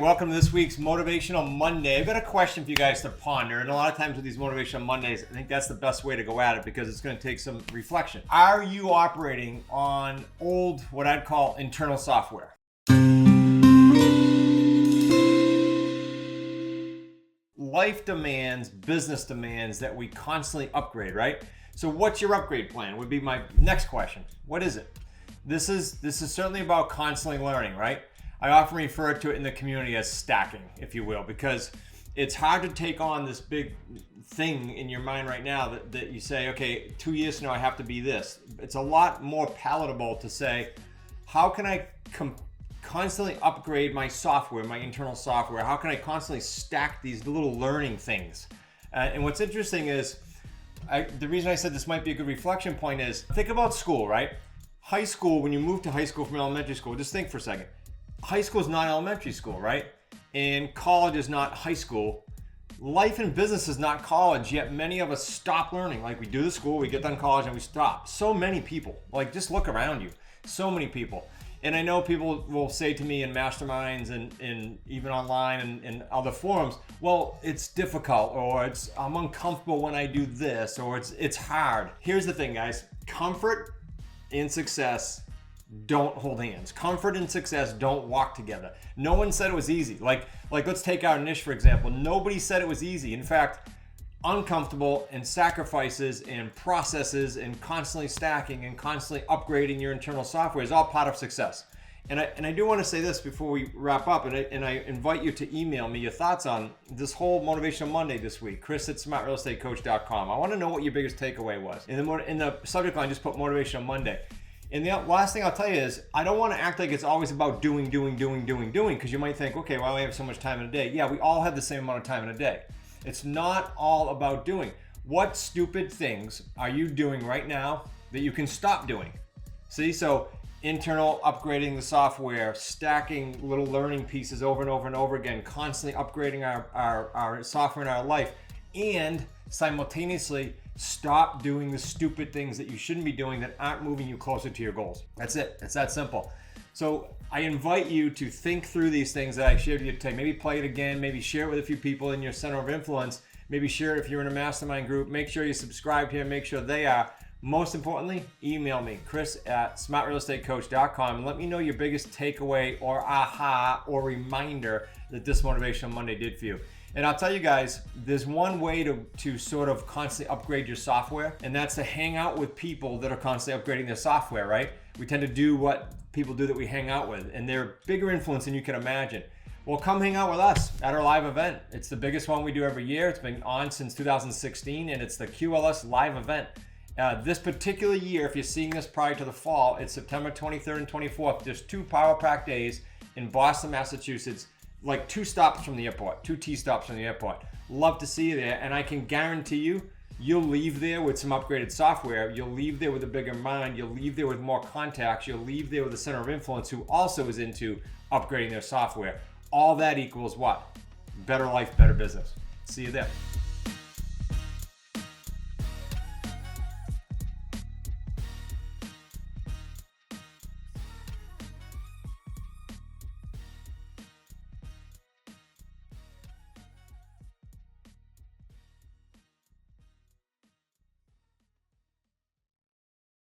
welcome to this week's Motivational Monday. I've got a question for you guys to ponder, and a lot of times with these Motivational Mondays, I think that's the best way to go at it because it's going to take some reflection. Are you operating on old, what I'd call internal software? Life demands, business demands that we constantly upgrade, right? So what's your upgrade plan would be my next question. What is it? This is certainly about constantly learning, right? I often refer to it in the community as stacking, if you will, because it's hard to take on this big thing in your mind right now that you say, okay, 2 years from now I have to be this. It's a lot more palatable to say, how can I constantly upgrade my software, my internal software? How can I constantly stack these little learning things? And what's interesting is, the reason I said this might be a good reflection point is, think about school, right? High school, when you move to high school from elementary school, just think for a second. High school is not elementary school, right? And college is not high school. Life and business is not college, yet many of us stop learning. Like, we do the school, we get done college, and we stop. So many people, like, just look around you. So many people. And I know people will say to me in masterminds and even online and other forums, well, it's difficult, or I'm uncomfortable when I do this, or it's hard. Here's the thing, guys. Comfort and success don't hold hands. Comfort and success don't walk together. No one said it was easy. Like let's take our niche, for example. Nobody said it was easy. In fact, uncomfortable and sacrifices and processes and constantly stacking and constantly upgrading your internal software is all part of success. And I do want to say this before we wrap up, and I invite you to email me your thoughts on this whole Motivational Monday this week, Chris@smartrealestatecoach.com. I want to know what your biggest takeaway was. In the subject line, just put Motivational Monday. And the last thing I'll tell you is, I don't want to act like it's always about doing, because you might think, okay, well, I have so much time in a day. Yeah, we all have the same amount of time in a day. It's not all about doing. What stupid things are you doing right now that you can stop doing? See, so internal, upgrading the software, stacking little learning pieces over and over and over again, constantly upgrading our software in our life, and simultaneously stop doing the stupid things that you shouldn't be doing that aren't moving you closer to your goals. That's it. It's that simple. So I invite you to think through these things that I shared with you today. Maybe play it again. Maybe share it with a few people in your center of influence. Maybe share it if you're in a mastermind group. Make sure you subscribe here. Make sure they are. Most importantly, email me, Chris@smartrealestatecoach.com, and let me know your biggest takeaway or aha or reminder that this Motivational Monday did for you. And I'll tell you guys, there's one way to sort of constantly upgrade your software, and that's to hang out with people that are constantly upgrading their software, right? We tend to do what people do that we hang out with, and they're bigger influence than you can imagine. Well, come hang out with us at our live event. It's the biggest one we do every year. It's been on since 2016, and it's the QLS live event. This particular year, if you're seeing this prior to the fall, it's September 23rd and 24th. There's 2 Power Pack days in Boston, Massachusetts, like 2 stops from the airport, 2 T stops from the airport. Love to see you there, and I can guarantee you'll leave there with some upgraded software. You'll leave there with a bigger mind. You'll leave there with more contacts. You'll leave there with a center of influence who also is into upgrading their software. All that equals what? Better life, better business. See you there.